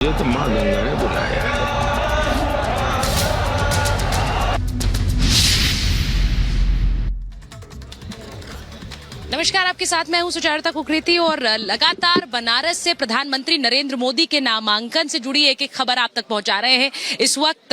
ये तो माँ गंगा ने बुलाया है। नमस्कार, आपके साथ मैं हूं सुचारुता कुकरेती और लगातार बनारस से प्रधानमंत्री नरेंद्र मोदी के नामांकन से जुड़ी एक एक खबर आप तक पहुंचा रहे हैं। इस वक्त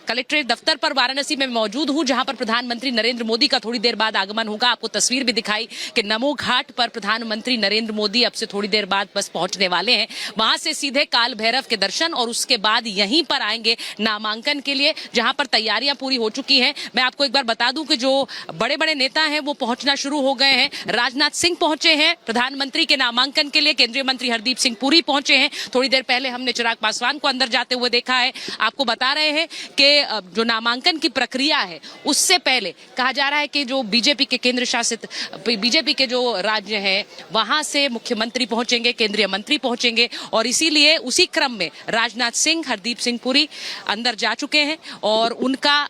कलेक्ट्रेट दफ्तर पर वाराणसी में मौजूद हूं, जहां पर प्रधानमंत्री नरेंद्र मोदी का थोड़ी देर बाद आगमन होगा। आपको तस्वीर भी दिखाई कि नमो घाट पर प्रधानमंत्री नरेंद्र मोदी अब से थोड़ी देर बाद बस पहुंचने वाले हैं। वहां से सीधे काल भैरव के दर्शन और उसके बाद यहीं पर आएंगे नामांकन के लिए, जहां पर तैयारियां पूरी हो चुकी हैं। मैं आपको एक बार बता दूं कि जो बड़े बड़े नेता हैं वो पहुंचना शुरू हो गए हैं। राजनाथ सिंह पहुंचे हैं प्रधानमंत्री के नामांकन के लिए, केंद्रीय मंत्री हरदीप सिंह पुरी पहुंचे हैं। थोड़ी देर पहले हमने चिराग पासवान को अंदर जाते हुए देखा है। आपको बता रहे हैं कि जो नामांकन की प्रक्रिया है उससे पहले कहा जा रहा है कि जो बीजेपी के केंद्र शासित बीजेपी के जो राज्य हैं वहां से मुख्यमंत्री पहुंचेंगे, केंद्रीय मंत्री पहुंचेंगे और इसीलिए उसी क्रम में राजनाथ सिंह, हरदीप सिंह पुरी अंदर जा चुके हैं और उनका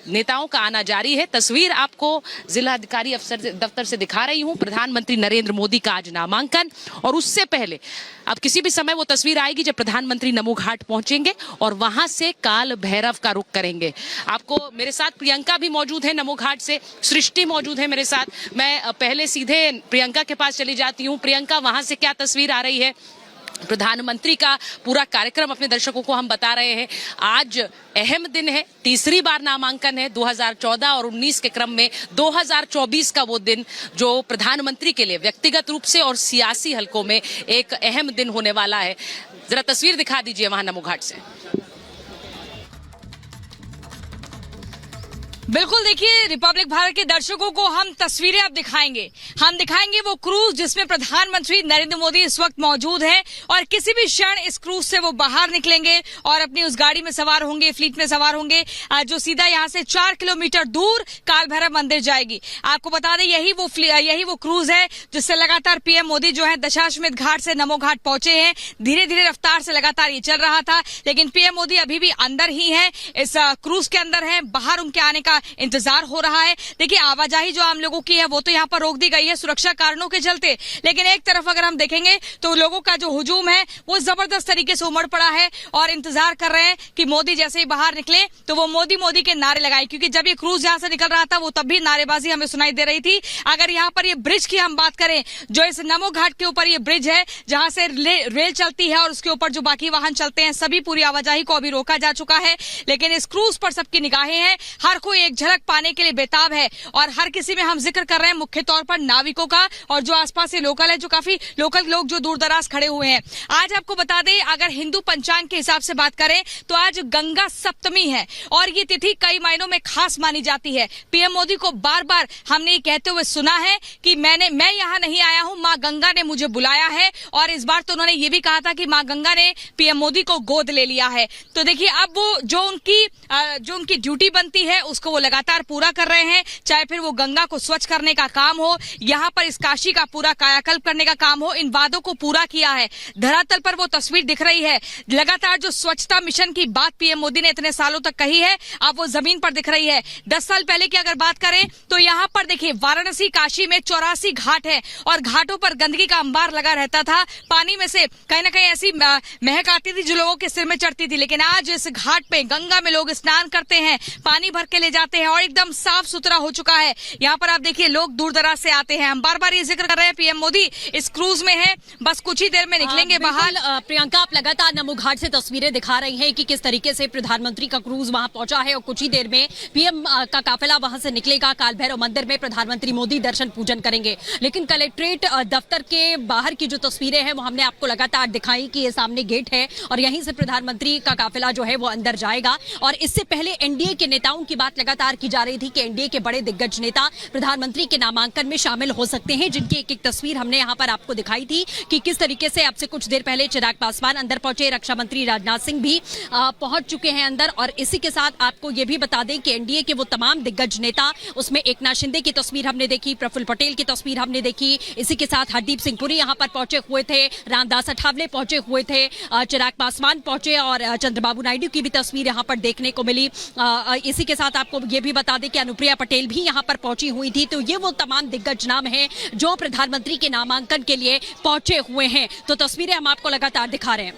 नेताओं का आना जारी है। तस्वीर आपको जिला अधिकारी अफसर दफ्तर से दिखा रही हूं। प्रधानमंत्री नरेंद्र मोदी का आज नामांकन और उससे पहले अब किसी भी समय वो तस्वीर आएगी जब प्रधानमंत्री नमो घाट पहुंचेंगे और वहां से काल भैरव का रुख करेंगे। आपको मेरे साथ प्रियंका भी मौजूद है नमो घाट से, सृष्टि मौजूद है मेरे साथ। मैं पहले सीधे प्रियंका के पास चली जाती हूँ। प्रियंका, वहां से क्या तस्वीर आ रही है? प्रधानमंत्री का पूरा कार्यक्रम अपने दर्शकों को हम बता रहे हैं। आज अहम दिन है, तीसरी बार नामांकन है। 2014 और 19 के क्रम में 2024 का वो दिन जो प्रधानमंत्री के लिए व्यक्तिगत रूप से और सियासी हलकों में एक अहम दिन होने वाला है। जरा तस्वीर दिखा दीजिए वहां नमो घाट से। बिल्कुल, देखिए रिपब्लिक भारत के दर्शकों को हम तस्वीरें अब दिखाएंगे। हम दिखाएंगे वो क्रूज जिसमें प्रधानमंत्री नरेंद्र मोदी इस वक्त मौजूद हैं और किसी भी क्षण इस क्रूज से वो बाहर निकलेंगे और अपनी उस गाड़ी में सवार होंगे, फ्लीट में सवार होंगे, जो सीधा यहाँ से 4 किलोमीटर दूर काल भैरव मंदिर जाएगी। आपको बता दें यही वो क्रूज है जिससे लगातार पीएम मोदी जो है दशाश्वमेध घाट से नमो घाट पहुंचे हैं। धीरे धीरे रफ्तार से लगातार ये चल रहा था, लेकिन पीएम मोदी अभी भी अंदर ही है, इस क्रूज के अंदर है। बाहर उनके आने का इंतजार हो रहा है। देखिए, आवाजाही जो आम लोगों की है वो तो यहाँ पर रोक दी गई है सुरक्षा कारणों के चलते, लेकिन एक तरफ अगर हम देखेंगे तो लोगों का जो हुजूम है वो जबरदस्त तरीके से उमड़ पड़ा है और इंतजार कर रहे हैं कि मोदी जैसे ही बाहर निकले तो वो मोदी मोदी के नारे लगाए, क्योंकि जब ये क्रूज यहाँ से निकल रहा था वो तब भी नारेबाजी हमें सुनाई दे रही थी। अगर यहाँ पर ये ब्रिज की हम बात करें, जो इस नमो घाट के ऊपर ये ब्रिज है जहां से रेल चलती है और उसके ऊपर जो बाकी वाहन चलते हैं, सभी पूरी आवाजाही को अभी रोका जा चुका है। लेकिन इस क्रूज पर सबकी निगाहें हैं, हर कोई एक झलक पाने के लिए बेताब है और हर किसी में हम जिक्र कर रहे हैं मुख्य तौर पर नाविकों का और जो आसपास से लोकल है, जो काफी लोकल लोग जो दूर दराज खड़े हुए हैं। आज आपको बता दें, अगर हिंदू पंचांग के हिसाब से बात करें तो आज गंगा सप्तमी है और ये तिथि कई मायनों में खास मानी जाती है। पीएम मोदी को बार बार हमने ये कहते हुए सुना है कि मैं यहाँ नहीं आया हूँ, माँ गंगा ने मुझे बुलाया है, और इस बार तो उन्होंने ये भी कहा था कि माँ गंगा ने पीएम मोदी को गोद ले लिया है। तो देखिए, अब वो जो उनकी ड्यूटी बनती है उसको वो लगातार पूरा कर रहे हैं, चाहे फिर वो गंगा को स्वच्छ करने का काम हो, यहाँ पर इस काशी का पूरा कायाकल्प करने का काम हो, इन वादों को पूरा किया है। धरातल पर वो तस्वीर दिख रही है। लगातार जो स्वच्छता मिशन की बात पीएम मोदी ने इतने सालों तक कही है, अब वो जमीन पर दिख रही है। 10 साल पहले की अगर बात करें तो यहाँ पर देखिए वाराणसी काशी में 84 घाट है और घाटों पर गंदगी का अंबार लगा रहता था। पानी में से कहीं ना कहीं ऐसी महक आती थी जो लोगों के सिर में चढ़ती थी, लेकिन आज इस घाट पे गंगा में लोग स्नान करते हैं, पानी भर के ले जाते हैं और एकदम साफ सुथरा हो चुका है। यहाँ पर आप देखिए लोग दूर दराज से आते हैं। हम बार बार ये जिक्र कर रहे हैं, पीएम मोदी इस क्रूज में है, बस कुछ ही देर में निकलेंगे बाहर। प्रियंका, आप लगातार नमो घाट से तस्वीरें दिखा रही हैं कि किस तरीके से प्रधानमंत्री का क्रूज वहां पहुंचा है और कुछ ही देर में पीएम का काफिला वहां से निकलेगा। काल भैरव मंदिर में प्रधानमंत्री मोदी दर्शन पूजन करेंगे, लेकिन कलेक्ट्रेट दफ्तर के बाहर की जो तस्वीरें हैं वो हमने आपको लगातार दिखाई कि ये सामने गेट है और यहीं से प्रधानमंत्री का काफिला जो है वो अंदर जाएगा। और इससे पहले एनडीए के नेताओं की बात लगातार की जा रही थी कि एनडीए के बड़े दिग्गज नेता प्रधानमंत्री के नामांकन में शामिल हो सकते हैं, जिनकी एक एक तस्वीर हमने यहाँ पर आपको दिखाई थी कि किस तरीके से अब से कुछ देर पहले चिराग पासवान अंदर पहुंचे, रक्षा मंत्री राजनाथ सिंह भी पहुंच चुके हैं अंदर। और इसी के साथ आपको ये भी बता दें कि एनडीए के वो तमाम दिग्गज नेता, उसमें एकनाथ शिंदे की तस्वीर हमने देखी, प्रफुल्ल पटेल की तस्वीर हमने देखी, इसी के साथ हरदीप सिंह पुरी यहाँ पर पहुंचे हुए थे, रामदास अठावले पहुंचे हुए थे, चिराग पासवान पहुंचे और चंद्रबाबू नायडू की भी तस्वीर यहाँ पर देखने को मिली। इसी के साथ आपको ये भी बता दें कि अनुप्रिया पटेल भी यहाँ पर पहुंची हुई थी। तो ये वो तमाम दिग्गज नाम हैं जो प्रधानमंत्री के नामांकन के लिए पहुंचे हुए हैं। तो तस्वीरें हम आपको लगातार दिखा रहे हैं।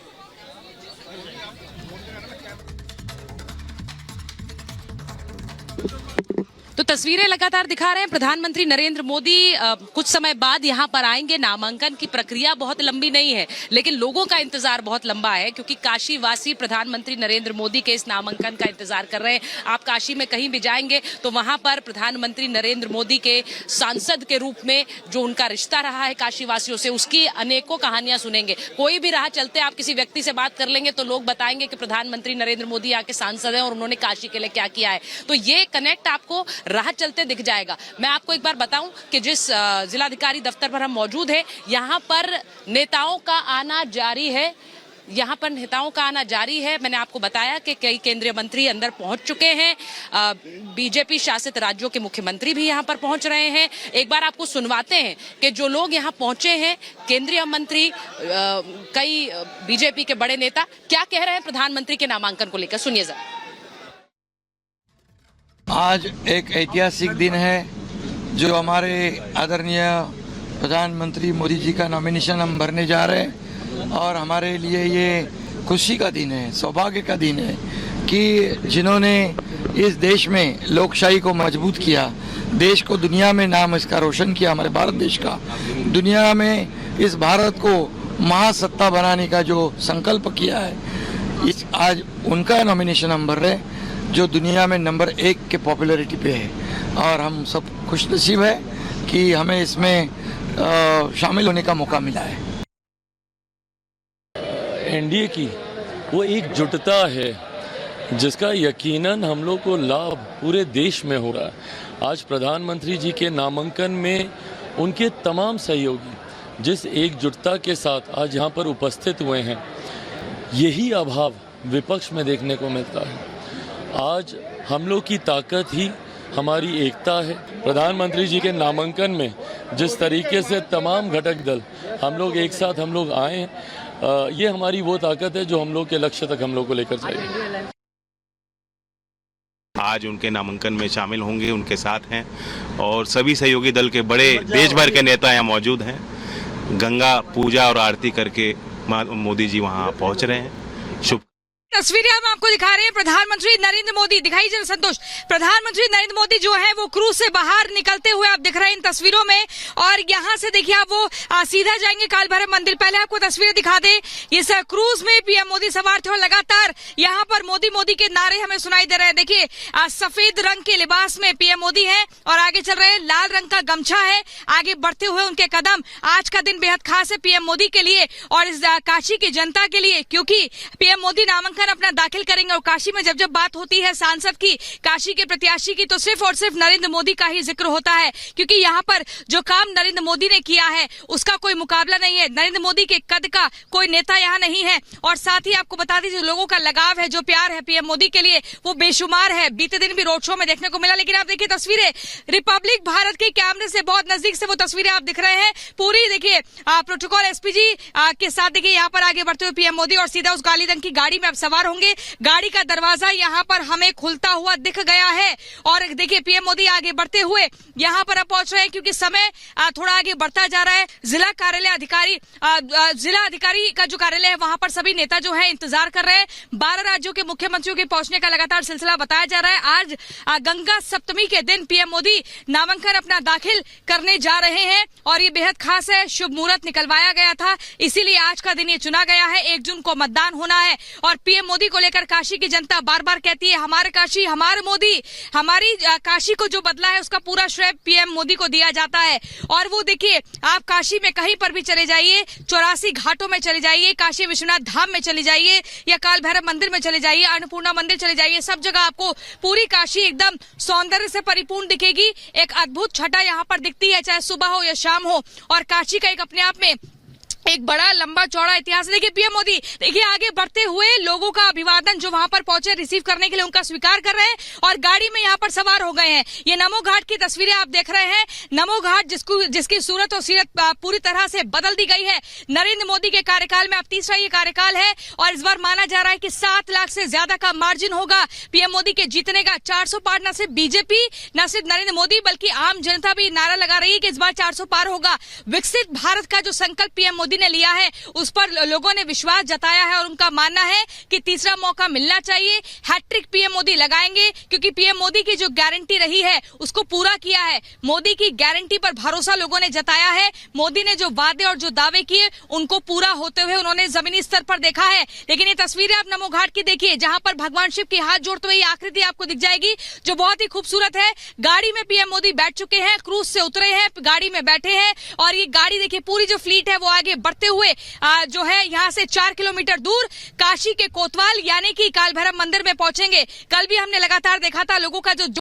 तो तस्वीरें लगातार दिखा रहे हैं प्रधानमंत्री नरेंद्र मोदी कुछ समय बाद यहां पर आएंगे। नामांकन की प्रक्रिया बहुत लंबी नहीं है, लेकिन लोगों का इंतजार बहुत लंबा है, क्योंकि काशी वासी प्रधानमंत्री नरेंद्र मोदी के इस नामांकन का इंतजार कर रहे हैं। आप काशी में कहीं भी जाएंगे तो वहां पर प्रधानमंत्री नरेंद्र मोदी के सांसद के रूप में जो उनका रिश्ता रहा है काशी वासियों से, उसकी अनेकों कहानियां सुनेंगे। कोई भी राह चलते आप किसी व्यक्ति से बात कर लेंगे तो लोग बताएंगे कि प्रधानमंत्री नरेंद्र मोदी यहाँ के सांसद हैं और उन्होंने काशी के लिए क्या किया है। तो ये कनेक्ट आपको राह चलते दिख जाएगा। मैं आपको एक बार बताऊं कि जिस जिलाधिकारी दफ्तर पर हम मौजूद हैं, यहाँ पर नेताओं का आना जारी है। यहाँ पर नेताओं का आना जारी है। मैंने आपको बताया कि कई केंद्रीय मंत्री अंदर पहुंच चुके हैं। बीजेपी शासित राज्यों के मुख्यमंत्री भी यहाँ पर पहुंच रहे हैं। एक बार आपको सुनवाते हैं कि जो लोग यहाँ पहुंचे हैं, केंद्रीय मंत्री, कई बीजेपी के बड़े नेता क्या कह रहे हैं प्रधानमंत्री के नामांकन को लेकर। सुनिए जरा। आज एक ऐतिहासिक दिन है जो हमारे आदरणीय प्रधानमंत्री मोदी जी का नॉमिनेशन हम भरने जा रहे हैं, और हमारे लिए ये खुशी का दिन है, सौभाग्य का दिन है कि जिन्होंने इस देश में लोकशाही को मजबूत किया, देश को दुनिया में नाम इसका रोशन किया, हमारे भारत देश का दुनिया में इस भारत को महासत्ता बनाने का जो संकल्प किया है, इस आज उनका नॉमिनेशन हम भर रहे हैं जो दुनिया में नंबर 1 के पॉपुलैरिटी पे है। और हम सब खुशनसीब है कि हमें इसमें शामिल होने का मौका मिला है। एनडीए की वो एकजुटता है जिसका यकीनन हम लोग को लाभ पूरे देश में हो रहा है। आज प्रधानमंत्री जी के नामांकन में उनके तमाम सहयोगी जिस एकजुटता के साथ आज यहाँ पर उपस्थित हुए हैं, यही अभाव विपक्ष में देखने को मिलता है। आज हम लोग की ताकत ही हमारी एकता है। प्रधानमंत्री जी के नामांकन में जिस तरीके से तमाम घटक दल हम लोग एक साथ हम लोग आए हैं, ये हमारी वो ताकत है जो हम लोग के लक्ष्य तक हम लोग को लेकर जाएगी। आज उनके नामांकन में शामिल होंगे, उनके साथ हैं, और सभी सहयोगी दल के बड़े देश भर के नेता यहाँ मौजूद हैं। गंगा पूजा और आरती करके मोदी जी वहाँ पहुँच रहे हैं। शुभ तस्वीरें हम आपको दिखा रहे हैं। प्रधानमंत्री नरेंद्र मोदी, दिखाई जरा संतोष, प्रधानमंत्री नरेंद्र मोदी जो है वो क्रूज से बाहर निकलते हुए आप दिख रहे हैं इन तस्वीरों में, और यहाँ से देखिए आप वो सीधा जाएंगे काल भैरव मंदिर। पहले आपको तस्वीरें दिखा दे, इस क्रूज में पीएम मोदी सवार थे और लगातार यहाँ पर मोदी मोदी के नारे हमें सुनाई दे रहे हैं। देखिए सफेद रंग के लिबास में पीएम मोदी है और आगे चल रहे हैं, लाल रंग का गमछा है, आगे बढ़ते हुए उनके कदम। आज का दिन बेहद खास है पीएम मोदी के लिए और इस काशी की जनता के लिए, क्योंकि पीएम मोदी नामांकन अपना दाखिल करेंगे। और काशी में जब जब बात होती है सांसद की, काशी के प्रत्याशी की, तो सिर्फ और सिर्फ नरेंद्र मोदी का ही जिक्र होता है, क्योंकि यहाँ पर जो काम नरेंद्र मोदी ने किया है उसका कोई मुकाबला नहीं है। नरेंद्र मोदी के कद का कोई नेता यहाँ नहीं है। और साथ ही आपको बता दीजिए, लोगों का लगाव है, जो प्यार है पीएम मोदी के लिए, वो बेशुमार है। बीते दिन भी रोड शो में देखने को मिला। लेकिन आप देखिए तस्वीरें, रिपब्लिक भारत के कैमरे से बहुत नजदीक से वो तस्वीरें आप दिख रहे हैं। पूरी देखिए प्रोटोकॉल एसपीजी के साथ देखिए यहाँ पर आगे बढ़ते हुए पीएम मोदी, और सीधा उस काली रंग की गाड़ी में आप सवार होंगे। गाड़ी का दरवाजा यहाँ पर हमें खुलता हुआ दिख गया है और देखिए पीएम मोदी आगे बढ़ते हुए यहाँ पर अब पहुंच रहे हैं, क्योंकि समय थोड़ा आगे बढ़ता जा रहा है। जिला कार्यालय अधिकारी, जिला अधिकारी का जो कार्यालय है वहां पर सभी नेता जो है इंतजार कर रहे हैं। 12 राज्यों के मुख्यमंत्रियों के पहुंचने का लगातार सिलसिला बताया जा रहा है। आज गंगा सप्तमी के दिन पीएम मोदी नामांकन अपना दाखिल करने जा रहे हैं और ये बेहद खास है। शुभ मुहूर्त निकलवाया गया था, इसीलिए आज का दिन ये चुना गया है। 1 जून को मतदान होना है और पीएम मोदी को लेकर काशी की जनता बार बार कहती है, हमारे काशी हमारे मोदी। हमारी काशी को जो बदला है उसका पूरा श्रेय पीएम मोदी को दिया जाता है। और वो देखिए, आप काशी में कहीं पर भी चले जाइए, 84 घाटों में चले जाइए, काशी विश्वनाथ धाम में चले जाइए या काल भैरव मंदिर में चले जाइए, अन्नपूर्णा मंदिर चले जाइए, सब जगह आपको पूरी काशी एकदम सौंदर्य से परिपूर्ण दिखेगी। एक अद्भुत छटा यहाँ पर दिखती है, चाहे सुबह हो या शाम हो। और काशी का एक अपने आप में एक बड़ा लंबा चौड़ा इतिहास। देखिए पीएम मोदी देखिए आगे बढ़ते हुए लोगों का अभिवादन जो वहां पर पहुंचे रिसीव करने के लिए उनका स्वीकार कर रहे हैं और गाड़ी में यहाँ पर सवार हो गए हैं। ये नमो घाट की तस्वीरें आप देख रहे हैं। नमो घाट जिसकी सूरत और सीरत पूरी तरह से बदल दी गई है नरेंद्र मोदी के कार्यकाल में। अब तीसरा ये कार्यकाल है और इस बार माना जा रहा है कि 7 लाख से ज्यादा का मार्जिन होगा पीएम मोदी के जीतने का। 400 पार न सिर्फ बीजेपी, न सिर्फ नरेंद्र मोदी, बल्कि आम जनता भी नारा लगा रही है कि इस बार 400 पार होगा। विकसित भारत का जो संकल्प पीएम मोदी मोदी ने लिया है उस पर लोगों ने विश्वास जताया है और उनका मानना है कि तीसरा मौका मिलना चाहिए। हैट्रिक पीएम मोदी लगाएंगे क्योंकि पीएम मोदी की जो गारंटी रही है उसको पूरा किया है। मोदी की गारंटी पर भरोसा लोगों ने जताया है। मोदी ने जो वादे और जो दावे किए उनको पूरा होते हुए उन्होंने जमीनी स्तर पर देखा है। लेकिन ये तस्वीरें आप नमो घाट की देखिए जहां पर भगवान शिव के हाथ जोड़ते हुए आकृति आपको दिख जाएगी जो बहुत ही खूबसूरत है। गाड़ी में पीएम मोदी बैठ चुके हैं, क्रूज से उतरे हैं, गाड़ी में बैठे हैं और ये गाड़ी देखिए पूरी जो फ्लीट है वो आगे बढ़ते हुए जो है यहाँ से 4 किलोमीटर दूर काशी के कोतवाल यानी कि काल भैरव मंदिर में पहुंचेंगे। कल भी हमने लगातार देखा था लोगों का जो